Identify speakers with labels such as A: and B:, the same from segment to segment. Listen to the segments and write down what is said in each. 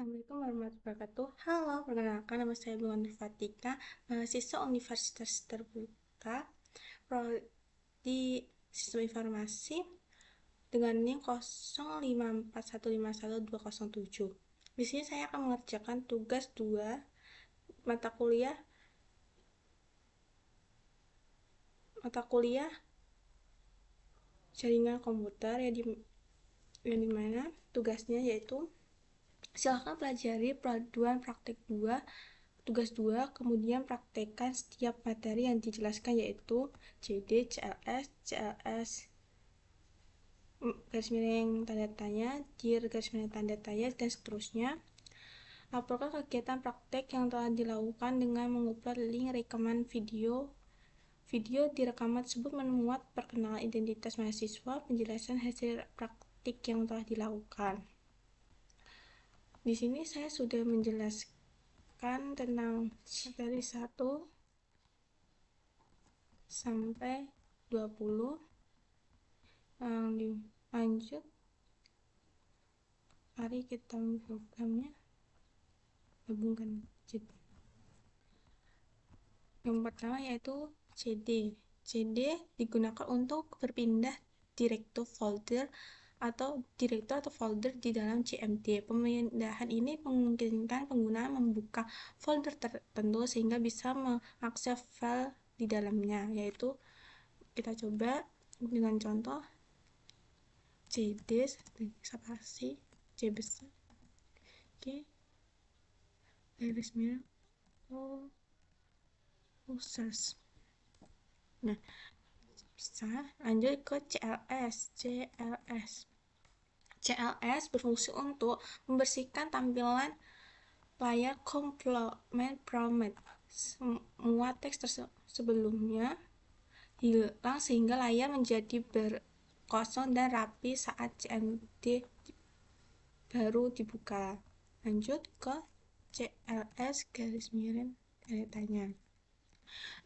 A: Assalamualaikum warahmatullahi wabarakatuh. Halo, perkenalkan nama saya Bunga Nurfatika, mahasiswa Universitas Terbuka Prodi Sistem Informasi dengan NIM 0541511207. Di sini saya akan mengerjakan tugas 2 mata kuliah jaringan komputer yang dimana tugasnya yaitu silakan pelajari panduan praktek 2 tugas 2, kemudian praktekkan setiap materi yang dijelaskan yaitu JD, CLS, CLS garis miring tanda tanya, JIR garis miring tanda tanya, dan seterusnya. Laporkan kegiatan praktek yang telah dilakukan dengan mengupload link rekaman video. Video di rekaman tersebut memuat perkenalan identitas mahasiswa, penjelasan hasil praktik yang telah dilakukan. Di sini saya sudah menjelaskan tentang materi 1 sampai 20. Lanjut, mari kita programnya gabungkan. Yang pertama yaitu CD. CD digunakan untuk berpindah direktur atau folder di dalam CMD. Pemindahan ini memungkinkan pengguna membuka folder tertentu sehingga bisa mengakses file di dalamnya, yaitu kita coba dengan contoh CD spasi C besar, oke, garis miring users. Nah, bisa lanjut ke CLS berfungsi untuk membersihkan tampilan layar complement prompt. Semua teks sebelumnya hilang sehingga layar menjadi kosong dan rapi saat CMD baru dibuka. Lanjut ke CLS garis miring tanda tanya.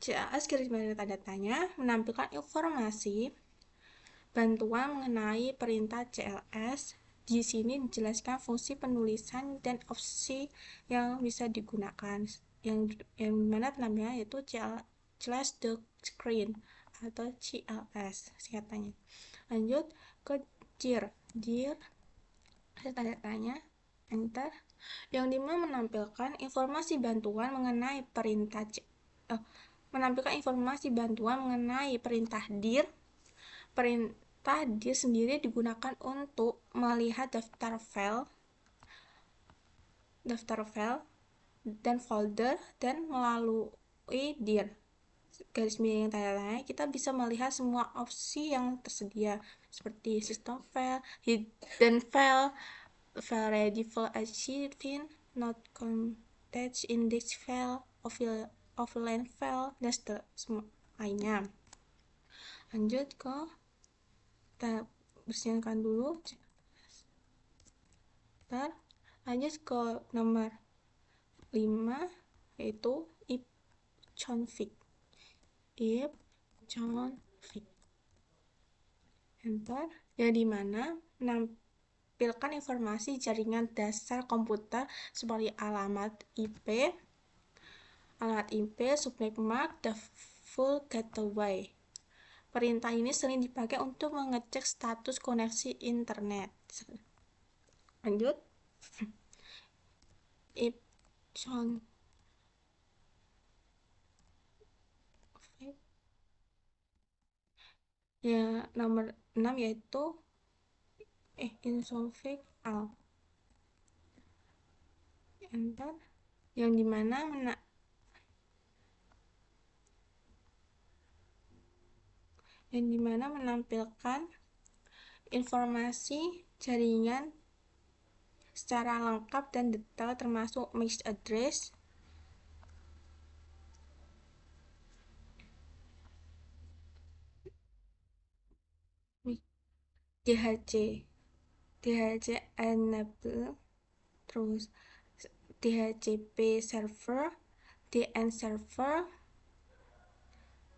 A: CLS garis miring tanda tanya menampilkan informasi bantuan mengenai perintah CLS. Di sini dijelaskan fungsi penulisan dan opsi yang bisa digunakan. Yang mana namanya yaitu CLS the screen atau CLS singkatannya. Lanjut ke JIR tanda tanya, enter, yang dimana menampilkan informasi bantuan mengenai perintah dir. Perintah dir sendiri digunakan untuk melihat daftar file dan folder, dan melalui dir garis miring tanda tanya kita bisa melihat semua opsi yang tersedia seperti system file, hidden file ready for achieving, not context index file, offline file, dan lainnya. Lanjut ke kita bersihkan dulu. Lanjut ke nomor 5 yaitu ipconfig. Enter, yang dimana menampilkan informasi jaringan dasar komputer seperti alamat IP, subnet MAC, dan full gateway. Perintah ini sering dipakai untuk mengecek status koneksi internet. Lanjut, ipconfig ya nomor 6 yaitu ipconfig al. Enter, yang dimana menampilkan informasi jaringan secara lengkap dan detail termasuk MAC address, DHC enable, terus DHCP server, DN server,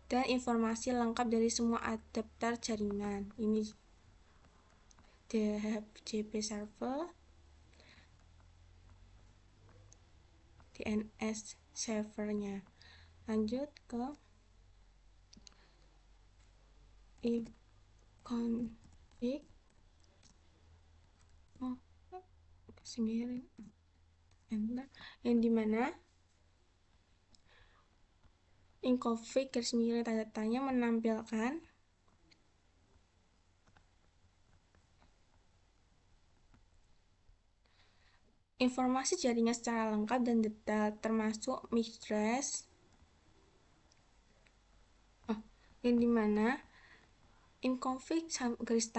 A: dan informasi lengkap dari semua adapter jaringan. Ini DHCP server, DNS servernya. Lanjut ke ipconfig yang dimana ipconfig garis miring tanda tanya menampilkan informasi jaringan secara lengkap dan detail, termasuk MAC address, yang dimana ipconfig garis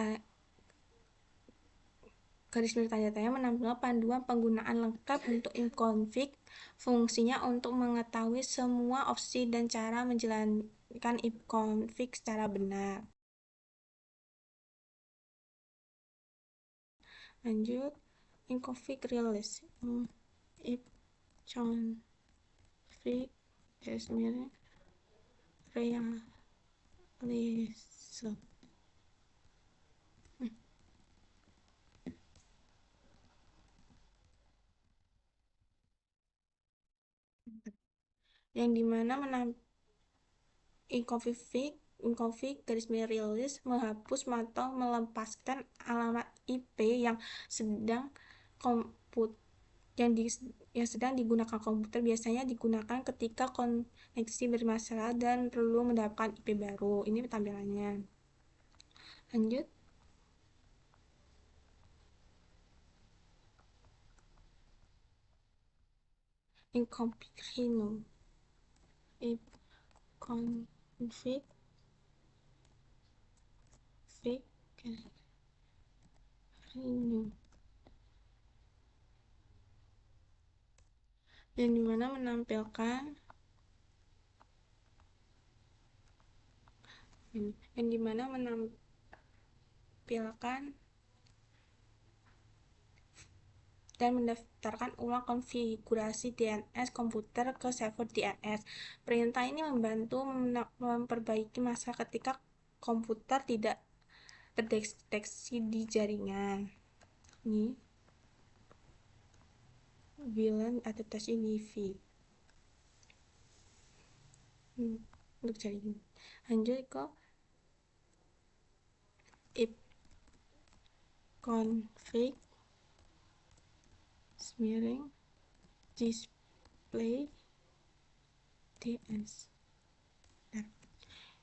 A: miring tanda tanya menampilkan panduan penggunaan lengkap untuk ipconfig, fungsinya untuk mengetahui semua opsi dan cara menjalankan ipconfig secara benar. Lanjut, ipconfig release. Ipconfig garis miring release. Yang dimana ipconfig garis miring release menghapus atau melepaskan alamat IP yang sedang digunakan komputer, biasanya digunakan ketika koneksi bermasalah dan perlu mendapatkan IP baru. Ini tampilannya. Lanjut. Ipconfig renew. Ipconfig renew. Yang dimana menampilkan dan mendaftarkan ulang konfigurasi DNS komputer ke server DNS. Perintah ini membantu memperbaiki masalah ketika komputer tidak terdeteksi di jaringan. Ini VLAN adaptasi Wi-Fi untuk jaringan. Lanjut ke ipconfig miring display DNS,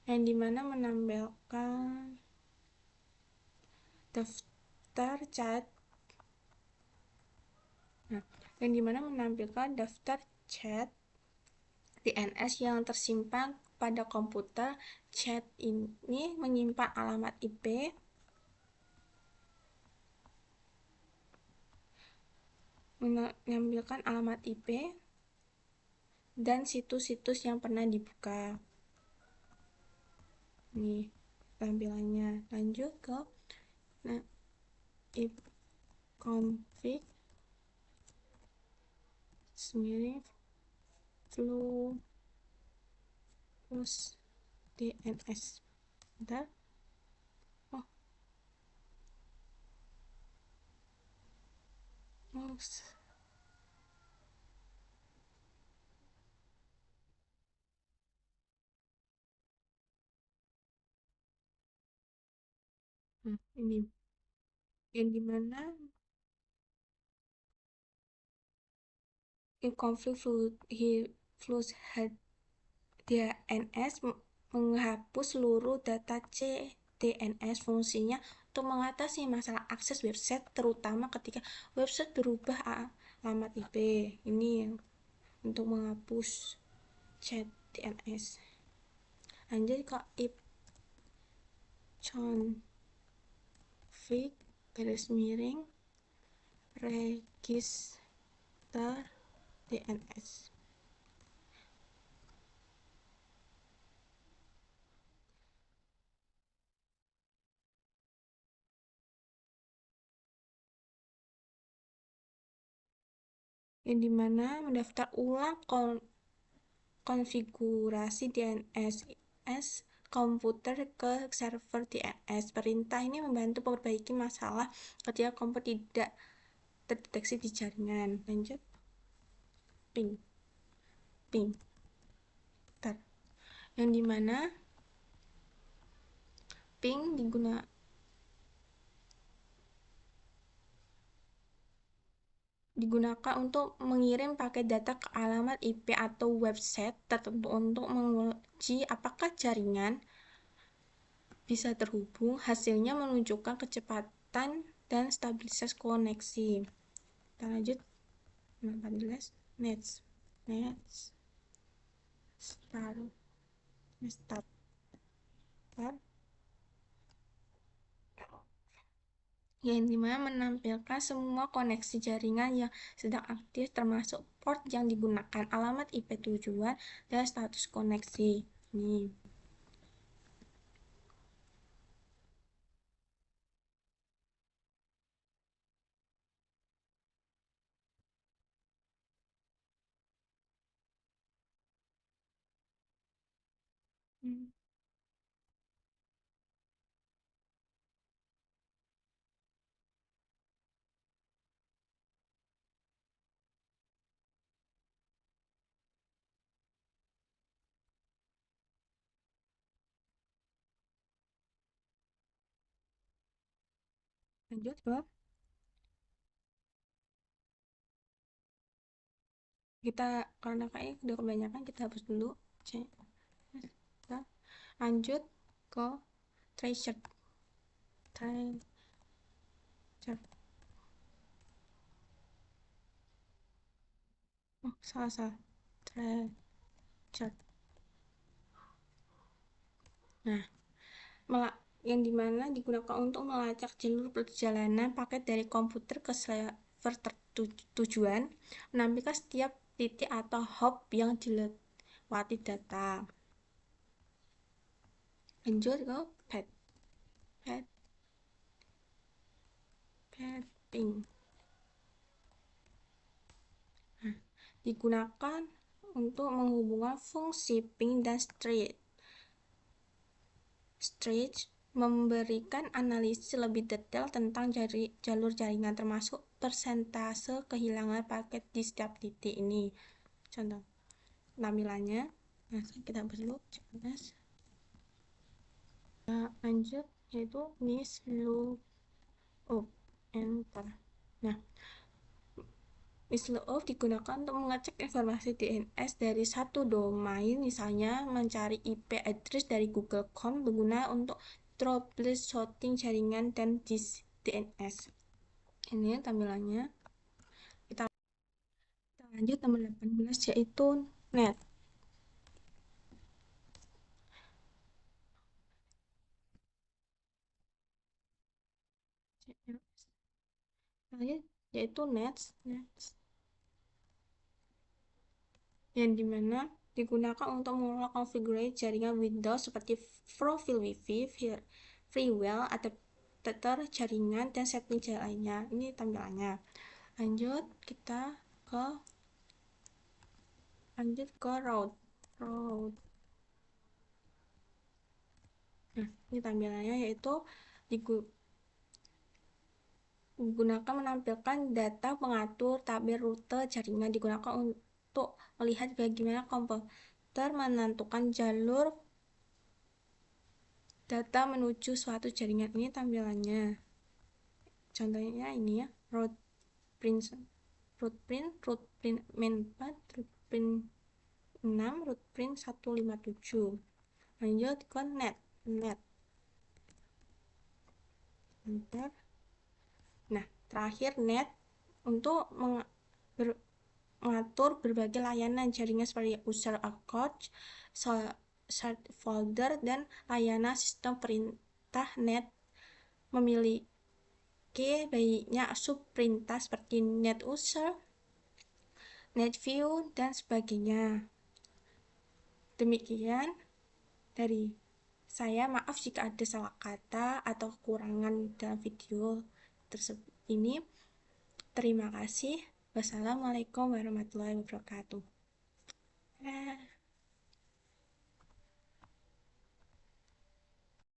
A: yang dimana menampilkan daftar chat DNS yang tersimpan pada komputer. Chat ini menyimpan alamat IP, menampilkan alamat IP dan situs-situs yang pernah dibuka. Nih tampilannya. Lanjut ke ipconfig miring plus DNS. Bentar. Ini yang dimana ipconfig plus DNS menghapus seluruh data CDNS, fungsinya untuk mengatasi masalah akses website, terutama ketika website berubah alamat IP. Ini untuk menghapus CDNS. Lanjut ke ipconfig garis miring register DNS. Yang dimana mendaftar ulang konfigurasi DNS komputer ke server DNS. Perintah ini membantu memperbaiki masalah ketika komputer tidak terdeteksi di jaringan. Lanjut. Ping. ping. Bentar. Yang dimana ping digunakan untuk mengirim paket data ke alamat IP atau website tertentu untuk menguji apakah jaringan bisa terhubung. Hasilnya menunjukkan kecepatan dan stabilitas koneksi. Kita lanjut. 14. Nets start start yang dimana menampilkan semua koneksi jaringan yang sedang aktif termasuk port yang digunakan, alamat IP tujuan, dan status koneksi. Nih. Lanjut ke kita, karena kayaknya udah kebanyakan, kita hapus dulu. Kita lanjut ke treasure. Oh, salah. Treasure. Nah, yang dimana digunakan untuk melacak jalur perjalanan paket dari komputer ke server tujuan, menampilkan setiap titik atau hop yang dilewati data. Lanjut ke ping. Nah, digunakan untuk menghubungkan fungsi ping dan stretch, memberikan analisis lebih detail tentang jalur jaringan termasuk persentase kehilangan paket di setiap titik ini. Contoh tampilannya. Nah, kita hapus dulu. Lanjut yaitu misloop. Enter. Nah, misloop digunakan untuk mengecek informasi DNS dari satu domain, misalnya mencari IP address dari Google.com, berguna untuk troubleshooting jaringan dan DNS. Ini tampilannya. Kita lanjut nomor 18 yaitu net. Lanjut yaitu nets yang dimana digunakan untuk mengelola konfigurasi jaringan Windows seperti profil WiFi, firewall, adapter jaringan, dan setting lainnya. Ini tampilannya. Lanjut ke route. Nah, ini tampilannya yaitu digunakan menampilkan data pengatur tabel rute jaringan, digunakan untuk melihat bagaimana komputer menentukan jalur data menuju suatu jaringan. Ini tampilannya. Contohnya ini ya, route print main 4, route print 6, route print 157. Lanjut ke net. Bentar. Nah, terakhir net untuk mengatur berbagai layanan jaringan seperti user account, share folder, dan layanan sistem perintah. Net memiliki banyak subperintah seperti net user, net view, dan sebagainya. Demikian dari saya, maaf jika ada salah kata atau kekurangan dalam video tersebut ini. Terima kasih. Wassalamualaikum warahmatullahi wabarakatuh.